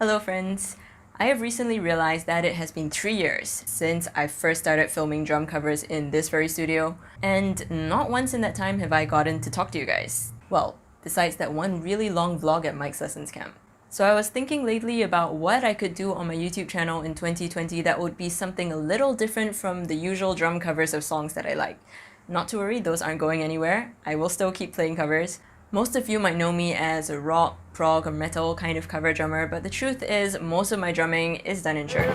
Hello friends! I have recently realized that it has been 3 years since I first started filming drum covers in this very studio, and not once in that time have I gotten to talk to you guys. Well, besides that one really long vlog at Mike's Lessons Camp. So I was thinking lately about what I could do on my YouTube channel in 2020 that would be something a little different from the usual drum covers of songs that I like. Not to worry, those aren't going anywhere. I will still keep playing covers. Most of you might know me as a rock, prog, or metal kind of cover drummer, but the truth is most of my drumming is done in church.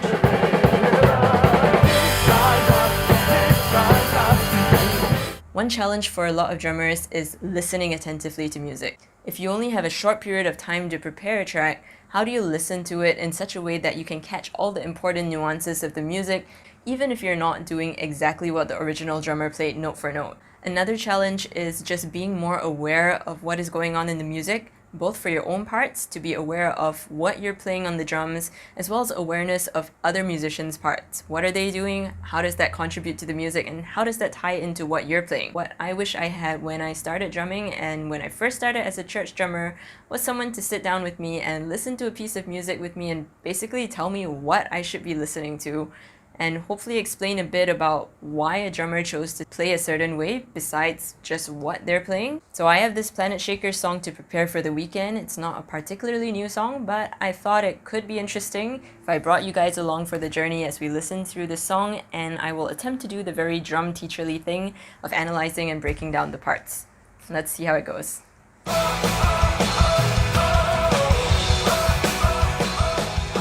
One challenge for a lot of drummers is listening attentively to music. If you only have a short period of time to prepare a track, how do you listen to it in such a way that you can catch all the important nuances of the music, even if you're not doing exactly what the original drummer played note for note? Another challenge is just being more aware of what is going on in the music, both for your own parts, to be aware of what you're playing on the drums, as well as awareness of other musicians' parts. What are they doing? How does that contribute to the music? And how does that tie into what you're playing? What I wish I had when I started drumming and when I first started as a church drummer was someone to sit down with me and listen to a piece of music with me and basically tell me what I should be listening to, and hopefully explain a bit about why a drummer chose to play a certain way besides just what they're playing. So I have this Planetshakers song to prepare for the weekend. It's not a particularly new song, but I thought it could be interesting if I brought you guys along for the journey as we listen through this song, and I will attempt to do the very drum teacherly thing of analyzing and breaking down the parts. Let's see how it goes.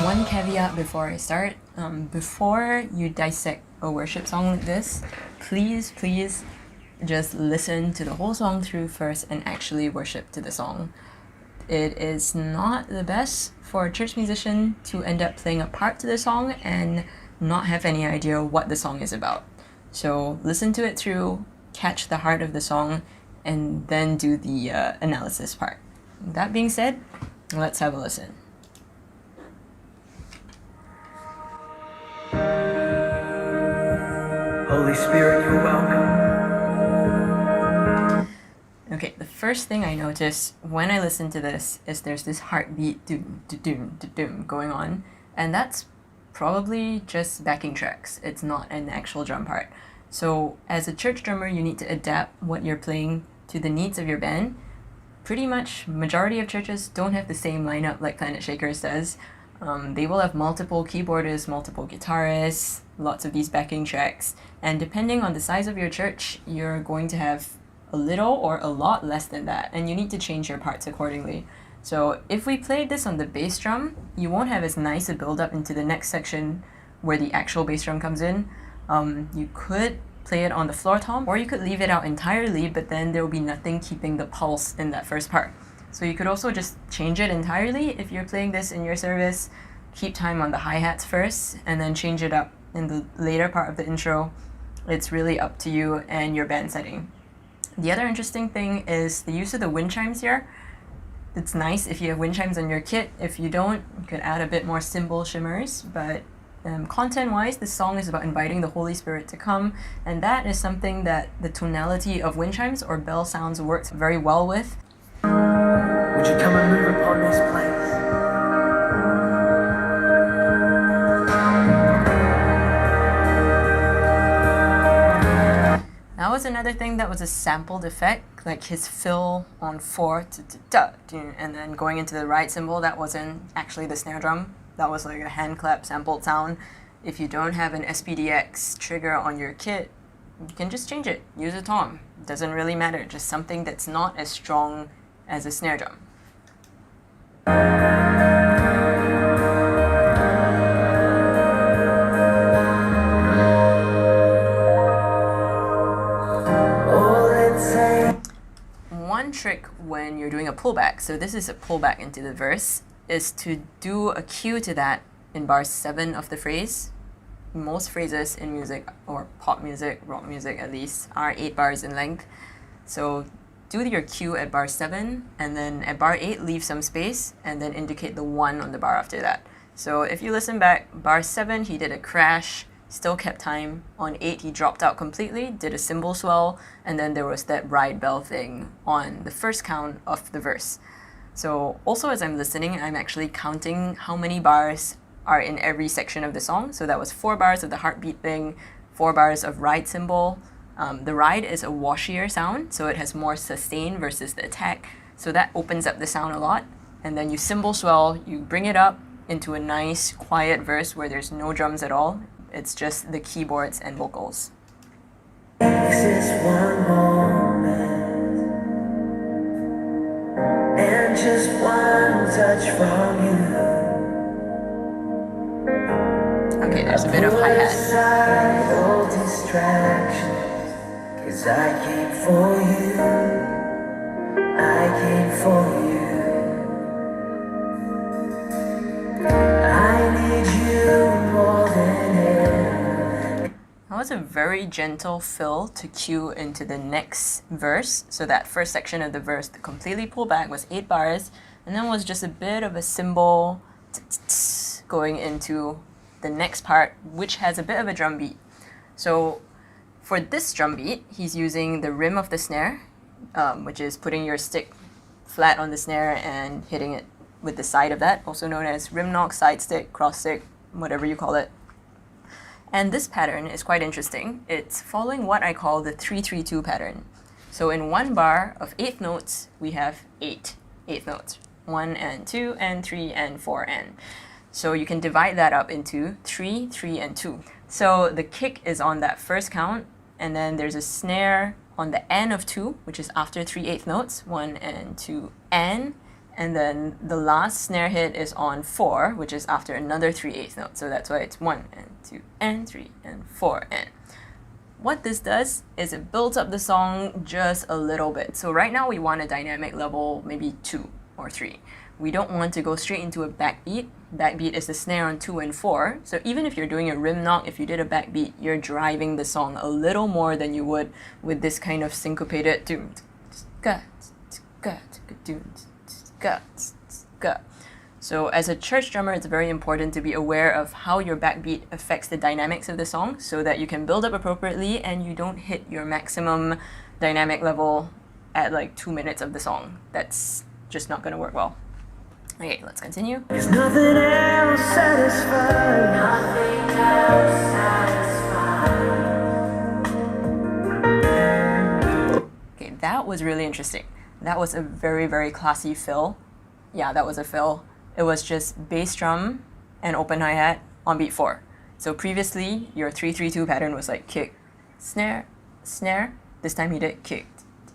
One caveat before I start, before you dissect a worship song like this, please just listen to the whole song through first and actually worship to the song. It is not the best for a church musician to end up playing a part to the song and not have any idea what the song is about. So listen to it through, catch the heart of the song, and then do the analysis part. That being said, let's have a listen. Holy Spirit, you're welcome. Okay, the first thing I notice when I listen to this is there's this heartbeat doom, doom, doom going on, and that's probably just backing tracks. It's not an actual drum part. So as a church drummer, you need to adapt what you're playing to the needs of your band. Pretty much majority of churches don't have the same lineup like Planetshakers does. They will have multiple keyboardists, multiple guitarists, lots of these backing tracks, and depending on the size of your church, you're going to have a little or a lot less than that, and you need to change your parts accordingly. So if we played this on the bass drum, you won't have as nice a build-up into the next section where the actual bass drum comes in. You could play it on the floor tom, or you could leave it out entirely, but then there will be nothing keeping the pulse in that first part. So you could also just change it entirely if you're playing this in your service, keep time on the hi-hats first, and then change it up in the later part of the intro. It's really up to you and your band setting. The other interesting thing is the use of the wind chimes here. It's nice if you have wind chimes on your kit. If you don't, you could add a bit more cymbal shimmers, but content-wise, this song is about inviting the Holy Spirit to come, and that is something that the tonality of wind chimes or bell sounds works very well with. Would you come and move upon this place? That was another thing that was a sampled effect, like his fill on 4, and then going into the right cymbal. That wasn't actually the snare drum. That was like a hand clap sampled sound. If you don't have an SPDX trigger on your kit, you can just change it. Use a tom. It doesn't really matter. Just something that's not as strong as a snare drum. One trick when you're doing a pullback, so this is a pullback into the verse, is to do a cue to that in bar 7 of the phrase. Most phrases in music, or pop music, rock music at least, are 8 bars in length. So do your cue at bar 7, and then at bar 8 leave some space, and then indicate the 1 on the bar after that. So if you listen back, bar 7 he did a crash, still kept time. On 8 he dropped out completely, did a cymbal swell, and then there was that ride bell thing on the first count of the verse. So also as I'm listening, I'm actually counting how many bars are in every section of the song. So that was 4 bars of the heartbeat thing, 4 bars of ride cymbal. The ride is a washier sound, so it has more sustain versus the attack. So that opens up the sound a lot. And then you cymbal swell, you bring it up into a nice quiet verse where there's no drums at all. It's just the keyboards and vocals. This is one moment, and just one touch from you. Okay, there's a bit of hi-hat. Aside all distractions, 'cause I came for you. I came for you. I need you more than ever. That was a very gentle fill to cue into the next verse. So that first section of the verse, the completely pulled back, was 8 bars, and then was just a bit of a cymbal going into the next part, which has a bit of a drum beat. So for this drum beat, he's using the rim of the snare, which is putting your stick flat on the snare and hitting it with the side of that, also known as rim knock, side stick, cross stick, whatever you call it. And this pattern is quite interesting. It's following what I call the 3-3-2 pattern. So in one bar of 8th notes, we have 8 eighth notes. 1 and 2 and 3 and 4 and. So you can divide that up into 3, 3, and 2. So the kick is on that first count, and then there's a snare on the N of 2, which is after 3/8 notes, 1 and 2 and then the last snare hit is on 4, which is after another 3/8 note. So that's why it's 1 and 2 and 3 and 4 and. What this does is it builds up the song just a little bit. So right now we want a dynamic level maybe 2 or 3. We don't want to go straight into a backbeat. Backbeat is the snare on 2 and 4. So even if you're doing a rim knock, if you did a backbeat, you're driving the song a little more than you would with this kind of syncopated doom. So as a church drummer, it's very important to be aware of how your backbeat affects the dynamics of the song so that you can build up appropriately and you don't hit your maximum dynamic level at like 2 minutes of the song. That's just not going to work well. Okay, let's continue. There's nothing else satisfying. Nothing else satisfying. Okay, that was really interesting. That was a very, very classy fill. Yeah, that was a fill. It was just bass drum and open hi-hat on beat 4. So previously, your 3-3-2 pattern was like kick, snare, snare. This time he did kick,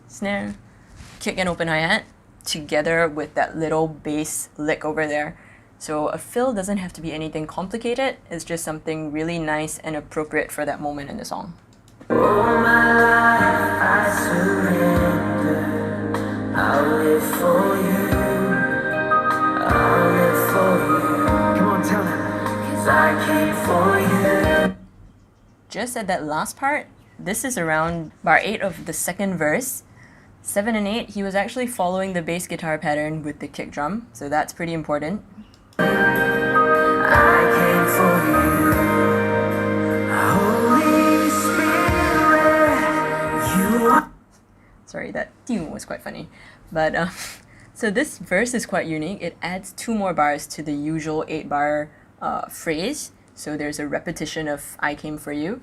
snare, kick and open hi-hat together with that little bass lick over there. So a fill doesn't have to be anything complicated. It's just something really nice and appropriate for that moment in the song. All my life I surrender. I'll live for you. I'll live for you. Come on, tell him. 'Cause I came for you. Just at that last part, this is around bar 8 of the second verse. 7 and 8, he was actually following the bass guitar pattern with the kick drum, so that's pretty important. I came for you. Holy Spirit, you are. Sorry, that tune was quite funny. But so this verse is quite unique. It adds 2 more bars to the usual 8-bar phrase. So there's a repetition of I came for you.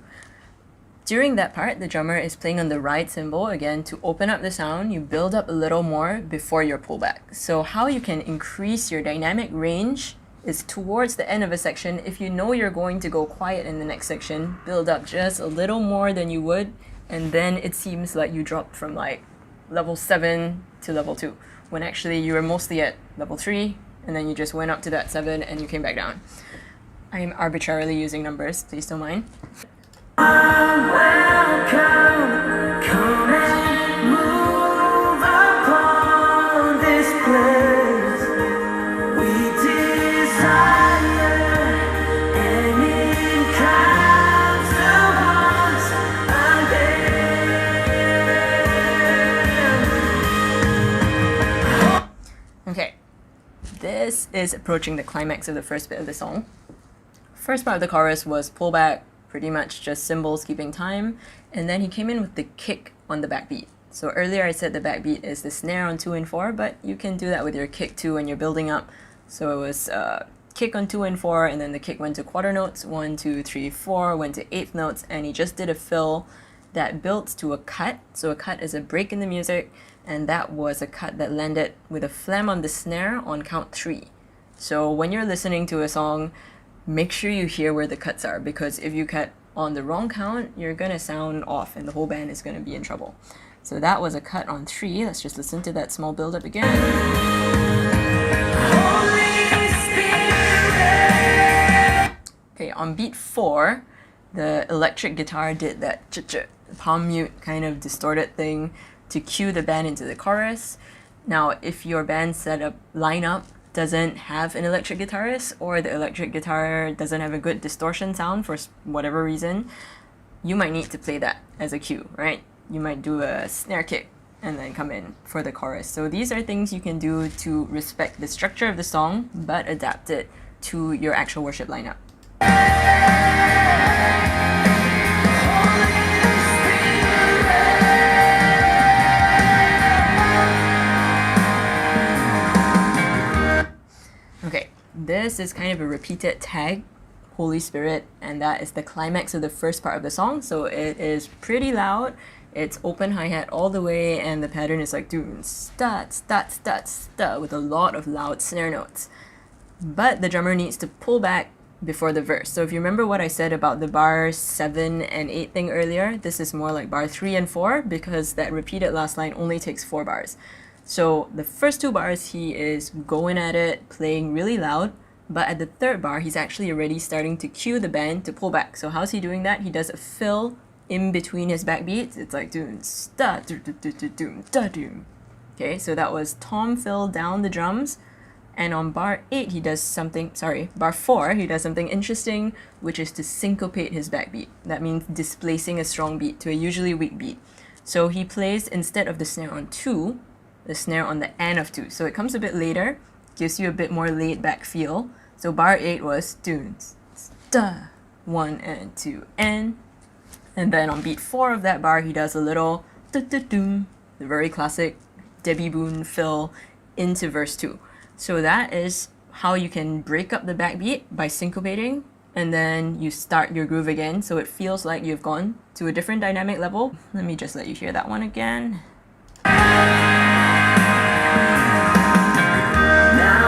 During that part, the drummer is playing on the ride cymbal again to open up the sound. You build up a little more before your pullback. So how you can increase your dynamic range is towards the end of a section. If you know you're going to go quiet in the next section, build up just a little more than you would, and then it seems like you dropped from like level 7 to level 2, when actually you were mostly at level 3, and then you just went up to that 7 and you came back down. I am arbitrarily using numbers, please don't mind. Welcome, come and move upon this place. We desire any kinds of hearts again. Okay, this is approaching the climax of the first bit of the song. First part of the chorus was pullback, pretty much just cymbals keeping time, and then he came in with the kick on the backbeat. So earlier I said the backbeat is the snare on 2 and 4, but you can do that with your kick too when you're building up. So it was kick on 2 and 4, and then the kick went to quarter notes, 1, 2, 3, 4, went to eighth notes, and he just did a fill that built to a cut. So a cut is a break in the music, and that was a cut that landed with a flam on the snare on count 3. So when you're listening to a song, make sure you hear where the cuts are, because if you cut on the wrong count, you're gonna sound off and the whole band is gonna be in trouble. So that was a cut on 3. Let's just listen to that small build up again. Okay, on beat 4, the electric guitar did that palm mute kind of distorted thing to cue the band into the chorus. Now, if your band setup lineup doesn't have an electric guitarist, or the electric guitar doesn't have a good distortion sound for whatever reason, you might need to play that as a cue, right? You might do a snare kick and then come in for the chorus. So these are things you can do to respect the structure of the song, but adapt it to your actual worship lineup. Okay, this is kind of a repeated tag, Holy Spirit, and that is the climax of the first part of the song. So it is pretty loud. It's open hi-hat all the way, and the pattern is like doom, stat, stat, stat, stat, with a lot of loud snare notes. But the drummer needs to pull back before the verse. So if you remember what I said about the bar 7 and 8 thing earlier, this is more like bar 3 and 4, because that repeated last line only takes 4 bars. So the first 2 bars, he is going at it, playing really loud, but at the third bar, he's actually already starting to cue the band to pull back. So how's he doing that? He does a fill in between his backbeats. It's like doom, sta, doom, da, doom. Okay, so that was tom fill down the drums. And on bar 8, he does something, bar 4, he does something interesting, which is to syncopate his backbeat. That means displacing a strong beat to a usually weak beat. So he plays, instead of the snare on 2, the snare on the N of 2. So it comes a bit later, gives you a bit more laid back feel. So bar 8 was doom, sta, 1 and 2, N. And then on beat 4 of that bar, he does a little doom, the very classic Debbie Boone fill into verse 2. So that is how you can break up the backbeat by syncopating, and then you start your groove again, so it feels like you've gone to a different dynamic level. Let me just let you hear that one again. Now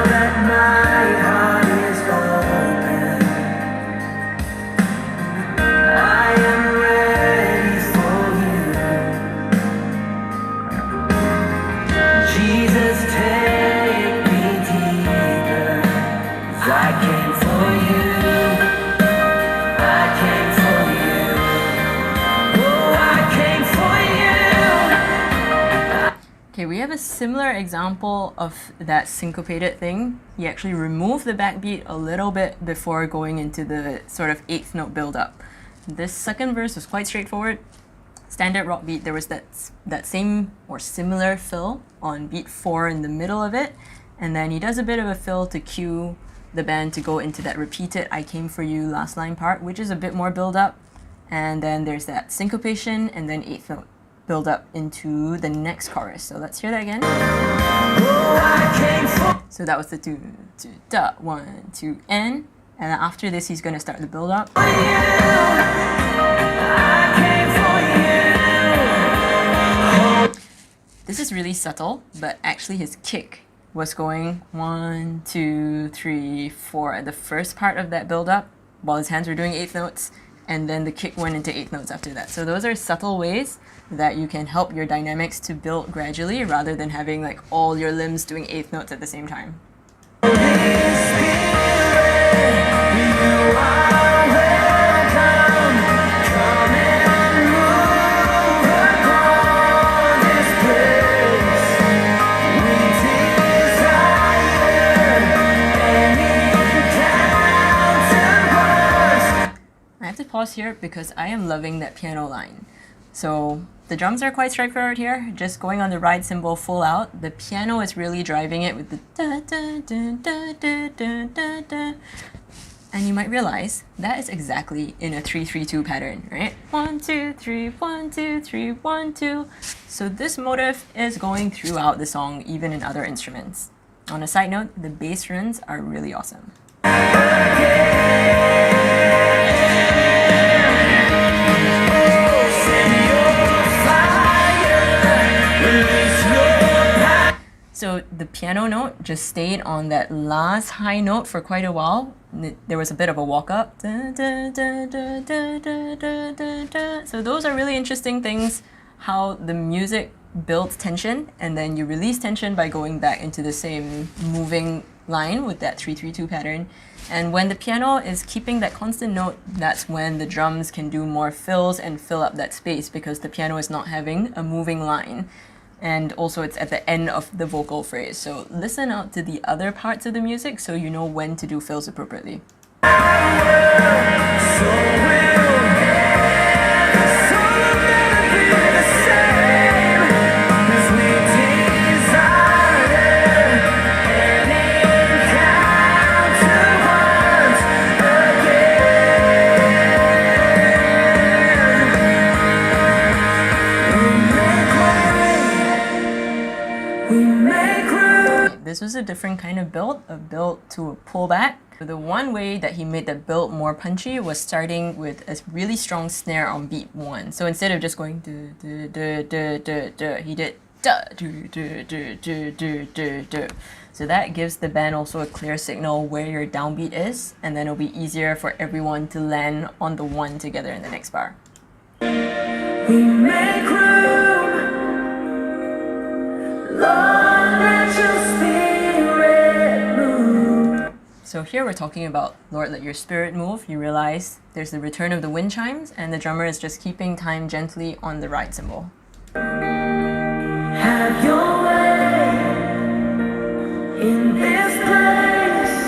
that my heart is open, I am ready for you. Jesus, take me deeper. I came for you. I came for you. Oh, I came for you. Okay, we have a similar example of that syncopated thing. He actually removed the backbeat a little bit before going into the sort of 8th note build-up. This second verse was quite straightforward. Standard rock beat, there was that same or similar fill on beat 4 in the middle of it, and then he does a bit of a fill to cue the band to go into that repeated I came for you last line part, which is a bit more build-up, and then there's that syncopation, and then 8th note build up into the next chorus. So let's hear that again. So that was the 2, 2, da, 1, 2, N. And then after this, he's going to start the build up. This is really subtle, but actually his kick was going 1, 2, 3, 4 at the first part of that build up, while his hands were doing 8th notes, and then the kick went into 8th notes after that. So those are subtle ways that you can help your dynamics to build gradually, rather than having like all your limbs doing 8th notes at the same time. I have to pause here because I am loving that piano line. So the drums are quite straightforward here, just going on the ride cymbal full out. The piano is really driving it with the da da da da da da da da. And you might realize that is exactly in a 3-3-2 pattern, right? 1, 2, 3, 1, 2, 3, 1, 2. So this motif is going throughout the song, even in other instruments. On a side note, the bass runs are really awesome. So the piano note just stayed on that last high note for quite a while. There was a bit of a walk up. So those are really interesting things, how the music builds tension and then you release tension by going back into the same moving line with that 3-3-2 pattern. And when the piano is keeping that constant note, that's when the drums can do more fills and fill up that space because the piano is not having a moving line. And also it's at the end of the vocal phrase. So listen out to the other parts of the music so you know when to do fills appropriately. This was a different kind of build, a build to a pullback. The one way that he made the build more punchy was starting with a really strong snare on beat 1. So instead of just going do do do do do do, he did da do do do do do do do. So that gives the band also a clear signal where your downbeat is, and then it'll be easier for everyone to land on the 1 together in the next bar. We make room, Lord, let your spirit move. So here we're talking about Lord, let your spirit move. You realize there's the return of the wind chimes, and the drummer is just keeping time gently on the ride cymbal. Have your way in this place,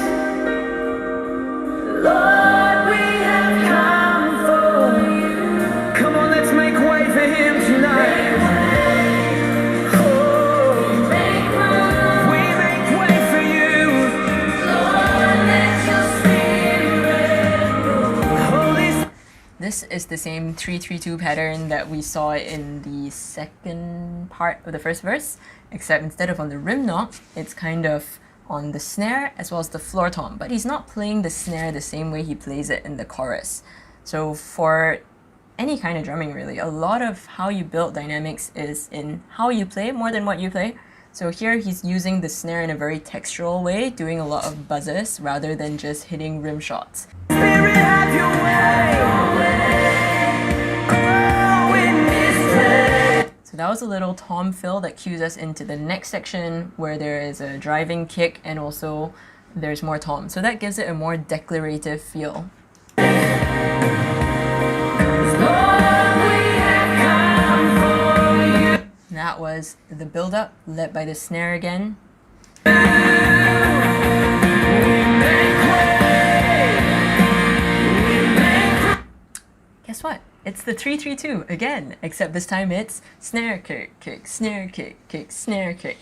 Lord, we have come for you. Come on, let's make way for him tonight. This is the same 3-3-2 pattern that we saw in the second part of the first verse, except instead of on the rim knock, it's kind of on the snare as well as the floor tom, but he's not playing the snare the same way he plays it in the chorus. So for any kind of drumming really, a lot of how you build dynamics is in how you play more than what you play. So here he's using the snare in a very textural way, doing a lot of buzzes rather than just hitting rim shots. Spirit, have your way. Oh, in this place. So that was a little tom fill that cues us into the next section where there is a driving kick and also there's more tom. So that gives it a more declarative feel. That was the build-up, led by the snare again. Guess what? It's the 3-3-2 again, except this time it's snare kick, kick, snare kick, kick, snare kick.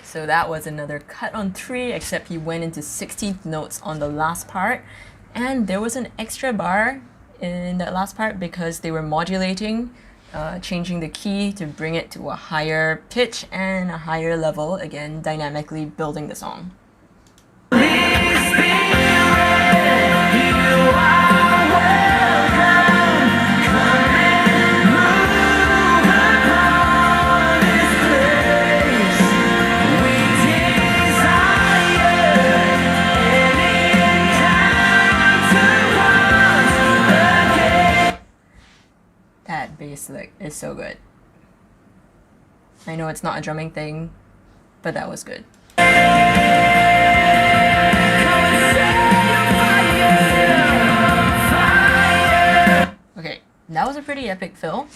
So that was another cut on 3, except he went into 16th notes on the last part. And there was an extra bar in that last part because they were modulating, changing the key to bring it to a higher pitch and a higher level, again, dynamically building the song. Bass lick is so good. I know it's not a drumming thing, but that was good. Okay, that was a pretty epic fill.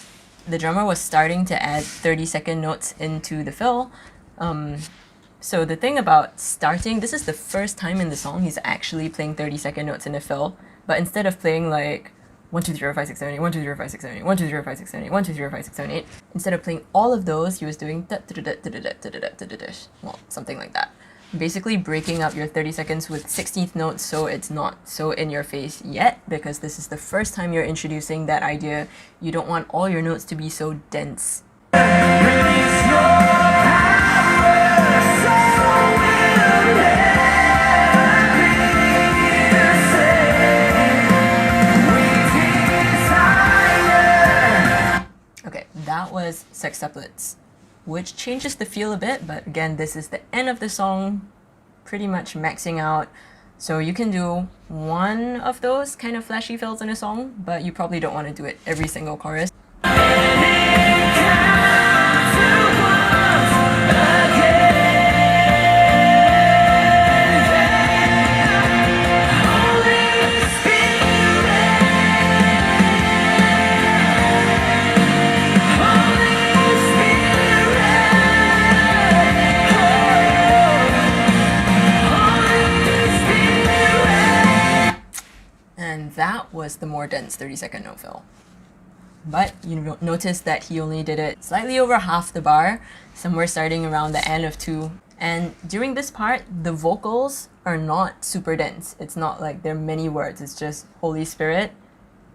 The drummer was starting to add 30-second notes into the fill. So the thing about starting, this is the first time in the song he's actually playing 30-second notes in a fill, but instead of playing like 1, 2, 3, 4, 5, 6, 7, 8, 1, 2, 3, 4, 5, 6, 7, 8, 1, 2, 3, 4, 5, 6, 7, 8, 1, 2, 3, 4, 5, 6, 7, 8, instead of playing all of those, he was doing well, something like that. Basically breaking up your 30 seconds with 16th notes so it's not so in your face yet, because this is the first time you're introducing that idea. You don't want all your notes to be so dense. Okay, that was sextuplets, which changes the feel a bit, but again, this is the end of the song, pretty much maxing out. So you can do one of those kind of flashy fills in a song, but you probably don't want to do it every single chorus. That was the more dense 30-second note fill. But you notice that he only did it slightly over half the bar, somewhere starting around the end of 2. And during this part, the vocals are not super dense. It's not like there are many words, it's just Holy Spirit,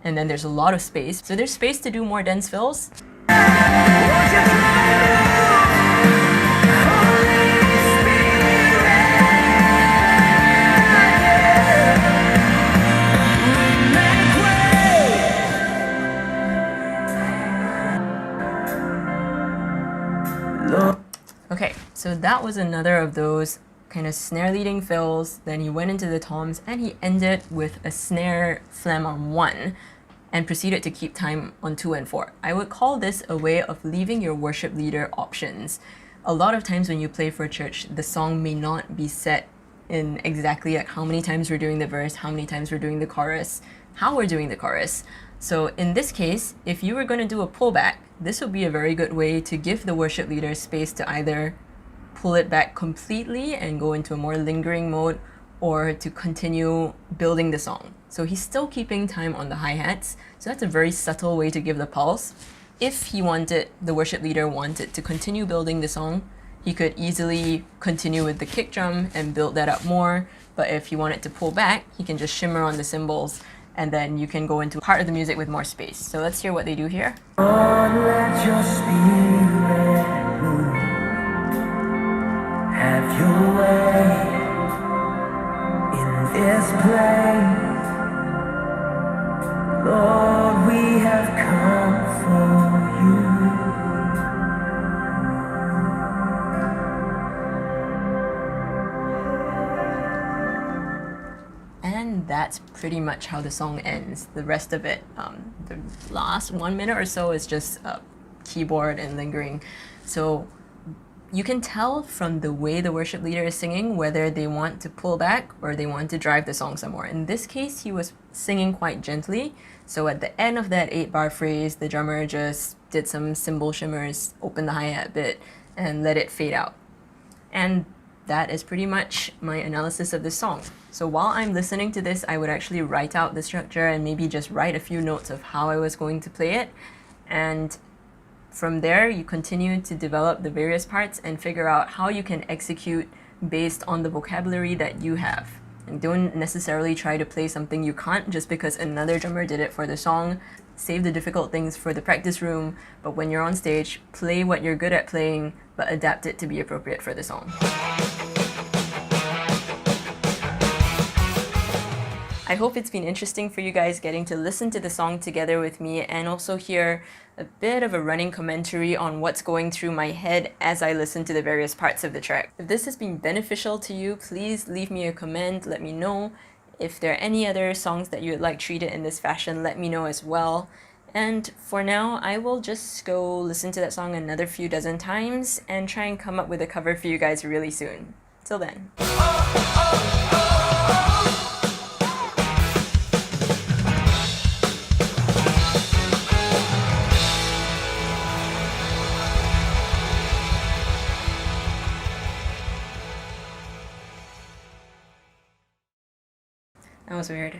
and then there's a lot of space. So there's space to do more dense fills. Okay, so that was another of those kind of snare leading fills. Then he went into the toms and he ended with a snare flam on 1 and proceeded to keep time on 2 and 4. I would call this a way of leaving your worship leader options. A lot of times when you play for church, the song may not be set in exactly like how many times we're doing the verse, how many times we're doing the chorus, how we're doing the chorus. So in this case, if you were going to do a pullback, this would be a very good way to give the worship leader space to either pull it back completely and go into a more lingering mode, or to continue building the song. So he's still keeping time on the hi-hats, so that's a very subtle way to give the pulse. If the worship leader wanted to continue building the song, he could easily continue with the kick drum and build that up more, but if he wanted to pull back, he can just shimmer on the cymbals, and then you can go into part of the music with more space. So let's hear what they do here. Lord, let your spirit move. Have your way in this place. Lord, we have come for you. And that's pretty much how the song ends. The rest of it, the last 1 minute or so is just keyboard and lingering. So you can tell from the way the worship leader is singing whether they want to pull back or they want to drive the song somewhere. In this case, he was singing quite gently. So at the end of that 8-bar phrase, the drummer just did some cymbal shimmers, opened the hi-hat bit, and let it fade out. And that is pretty much my analysis of this song. So while I'm listening to this, I would actually write out the structure and maybe just write a few notes of how I was going to play it. And from there, you continue to develop the various parts and figure out how you can execute based on the vocabulary that you have. And don't necessarily try to play something you can't just because another drummer did it for the song. Save the difficult things for the practice room, but when you're on stage, play what you're good at playing, but adapt it to be appropriate for the song. I hope it's been interesting for you guys getting to listen to the song together with me and also hear a bit of a running commentary on what's going through my head as I listen to the various parts of the track. If this has been beneficial to you, please leave me a comment, let me know. If there are any other songs that you would like treated in this fashion, let me know as well. And for now, I will just go listen to that song another few dozen times and try and come up with a cover for you guys really soon. Till then. was weird.